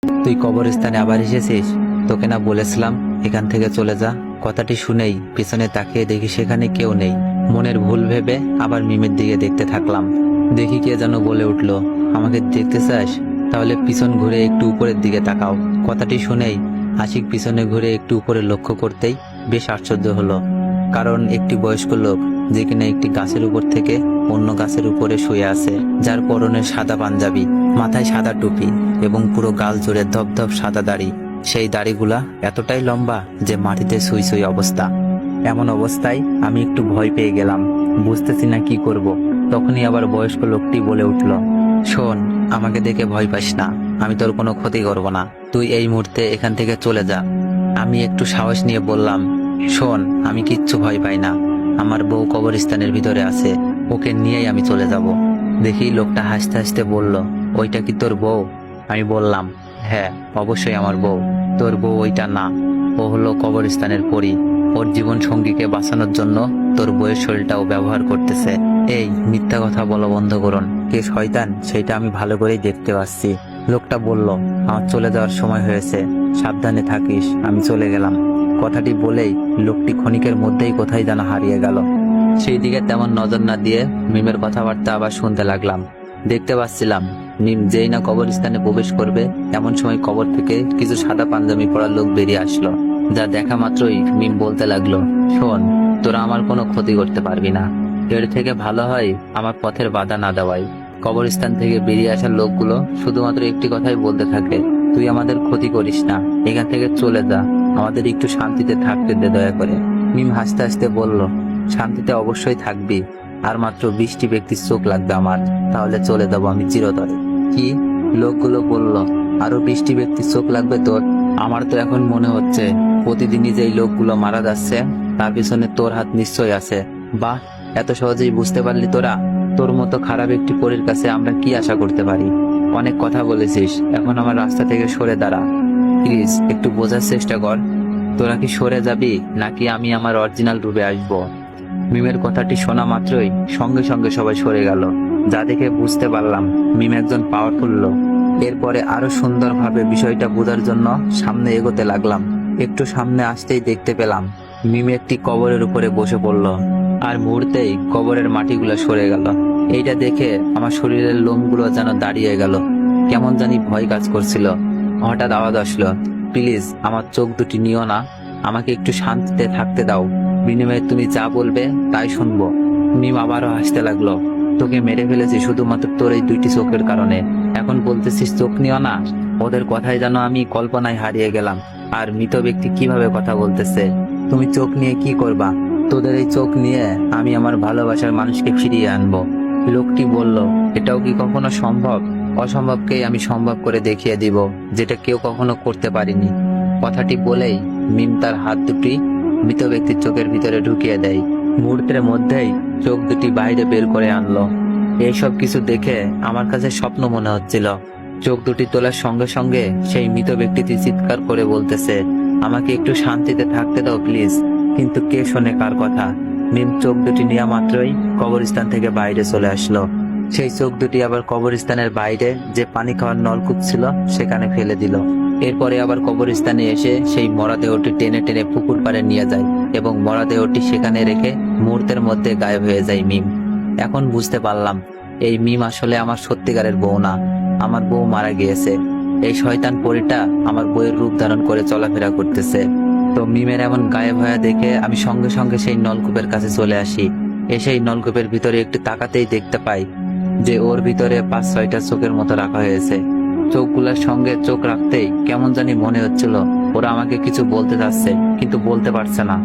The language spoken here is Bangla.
তুই কবরস্থানে আবার এসেছিস? তোকে না বলেছিলাম এখান থেকে চলে যা? কথাটি শুনেই পিছনে তাকিয়ে দেখি সেখানে কেউ নেই। মনের ভুল ভেবে আবার মিমের দিকে দেখতে থাকলাম। দেখি কে যেন বলে উঠল, আমাকে দেখতে চাস? তাহলে পিছন ঘুরে একটু উপরের দিকে তাকাও। কথাটি শুনেই আশিক পিছনে ঘুরে একটু উপরে লক্ষ্য করতেই বেশ আশ্চর্য হলো, কারণ একটি বয়স্ক লোক যে কিনা একটি গাছের উপর থেকে অন্য গাছের উপরে শুয়ে আছে, যার পরনে সাদা পাঞ্জাবি, মাথায় সাদা টুপি এবং পুরো গাল জুড়ে ধপধপ সাদা দাড়ি। সেই দাড়িগুলা এতটাই লম্বা যে মাটিতে সুই সুই অবস্থা। এমন অবস্থায় আমি একটু ভয় পেয়ে গেলাম, বুঝতেছি না কি করব। তখনই আবার বয়স্ক লোকটি বলে উঠল, শোন, আমাকে দেখে ভয় পাস না, আমি তোর কোনো ক্ষতি করব না, তুই এই মুহূর্তে এখান থেকে চলে যা। আমি একটু সাহস নিয়ে বললাম, শোন, আমি কিচ্ছু ভয় পাই না, আমার বউ কবরস্থানের ভিতরে আছে, ওকে নিয়েই আমি চলে যাব। দেখি লোকটা হাসতে হাসতে বলল, ওইটা কি তোর বউ? আমি বললাম, হ্যাঁ অবশ্যই আমার বউ। তোর বউ ওইটা না, ও হলো কবরস্থানের পরী। ওর জীবন সঙ্গীকে বাঁচানোর জন্য তোর বউয়ের শরীরটাও ব্যবহার করতেছে। এই মিথ্যা কথা বলা বন্ধ করুন, কে শয়তান সেটা আমি ভালো করেই দেখতে পাচ্ছি। লোকটা বলল, আমার চলে যাওয়ার সময় হয়েছে, সাবধানে থাকিস, আমি চলে গেলাম। কথাটি বলেই লোকটি ক্ষণিকের মধ্যেই কোথায় যেন হারিয়ে গেল। সেই দিকে তেমন নজর না দিয়ে মিমের কথাবার্তা আবার শুনতে লাগলাম। দেখতে পাচ্ছিলাম মিম যেই না কবরস্থানে প্রবেশ করবে, এমন সময় কবর থেকে কিছু সাদা পাঞ্জাবি পরা লোক বেরিয়ে আসলো। যা দেখা মাত্রই মিম বলতে লাগলো, শোন, তোরা আমার কোনো ক্ষতি করতে পারবি না, এর থেকে ভালো হয় আমার পথের বাধা না দেওয়াই। কবরস্থান থেকে বেরিয়ে আসা লোকগুলো শুধুমাত্র একটি কথাই বলতে থাকে, তুই আমাদের ক্ষতি করিস না, এখান থেকে চলে যা, আমাদের একটু শান্তিতে থাকতে দে দয়া করে। মিম হাসতে হাসতে বলল, শান্তিতে অবশ্যই থাকবি, আর মাত্র 20টি ব্যক্তির চোখ লাগবে আমার, তাহলে চলে যাবো আমি চিরতরে। কি? লোকগুলো বলল, আরো 20টি ব্যক্তির চোখ লাগবে তোর? আমার তো এখন মনে হচ্ছে প্রতিদিনই যেই লোকগুলো মারা যাচ্ছে তার পিছনে তোর হাত নিশ্চয়ই আছে। বাহ, এত সহজেই বুঝতে পারলি তোরা? তোর মতো খারাপ একটি পরীর কাছে আমরা কি আশা করতে পারি? অনেক কথা বলেছিস, এখন আমার রাস্তা থেকে সরে দাঁড়া প্লিজ, একটু বোঝার চেষ্টা কর। তোরা কি সরে যাবি নাকি আমি আমার অরিজিনাল রূপে আসবো? মিমের কথাটি শোনা মাত্রই সঙ্গে সঙ্গে সবাই সরে গেল, যা দেখে বুঝতে পারলাম মিম একজন পাওয়ারফুল লোক। এরপরে আরো সুন্দরভাবে বিষয়টা বোঝার জন্য সামনে এগোতে লাগলাম। একটু সামনে আসতেই দেখতে পেলাম মিম একটি কবরের উপরে বসে পড়ল, আর মুহূর্তেই কবরের মাটিগুলো সরে গেল। এইটা দেখে আমার শরীরের লোমগুলো যেন দাঁড়িয়ে গেল, কেমন জানি ভয় কাজ করছিল। হঠাৎ আওয়াজ আসলো, প্লিজ আমার চোখ দুটি নিও না, আমাকে একটু শান্তিতে থাকতে দাও, বিনিময়ে তুমি যা বলবে তাই শুনবো। মিম আবারও হাসতে লাগলো, তোকে মেরে ফেলেছি শুধুমাত্র তোর এই 2টি চোখের কারণে, এখন বলতেছিস চোখ নিও না? ওদের কথায় যেন আমি কল্পনায় হারিয়ে গেলাম। আর মৃত ব্যক্তি কিভাবে কথা বলতেছে? তুমি চোখ নিয়ে কি করবা? তোদের এই চোখ নিয়ে আমি আমার ভালোবাসার মানুষকে ফিরিয়ে আনবো। লোকটি বলল, এটাও কি কখনো সম্ভব? অসম্ভবকেই আমি সম্ভব করে দেখিয়ে দিব, যেটা কেউ কখনো করতে পারিনি। কথাটি বলেই মিম তার হাত দুটি মৃত ব্যক্তির চোখের ভিতরে ঢুকিয়ে দেয়। মুহূর্তের মধ্যেই চোখ দুটি বাইরে বের করে আনলো। এইসব কিছু দেখে আমার কাছে স্বপ্ন মনে হচ্ছিল। চোখ দুটি তোলার সঙ্গে সঙ্গে সেই মৃত ব্যক্তিটি চিৎকার করে বলতেছে, আমাকে একটু শান্তিতে থাকতে দাও প্লিজ। কিন্তু কে শোনে কার কথা? মিম চোখ দুটি নেওয়া মাত্রই কবরস্থান থেকে বাইরে চলে আসলো। সেই চোখ দুটি আবার কবরস্থানের বাইরে যে পানি খাওয়ার নলকূপ ছিল সেখানে ফেলে দিল। এরপরে আবার কবরস্থানে এসে সেই মরদেহটি টেনে টেনে পুকুর পাড়ে নিয়ে যায় এবং মরদেহটি সেখানে রেখে মুহূর্তের মধ্যে গায়েব হয়ে যায় মিম। এখন বুঝতে পারলাম এই মিম আসলে আমার সত্যিকারের বউ না, আমার বউ মারা গিয়েছে। এই শয়তান পরীটা আমার বউয়ের রূপ ধারণ করে চলাফেরা করতেছে। তো মিমের এমন গায়েব হয়ে দেখে আমি সঙ্গে সঙ্গে সেই নলকূপের কাছে চলে আসি। এসেই নলকূপের ভিতরে একটু তাকাতেই দেখতে পাই যে ওর ভিতরে 5-6টা চোখের মতো রাখা হয়েছে। চোখগুলোর সঙ্গে চোখ রাখতেই কেমন জানি মনে হচ্ছিল ওরা আমাকে কিছু বলতে চাচ্ছে কিন্তু বলতে পারছে না।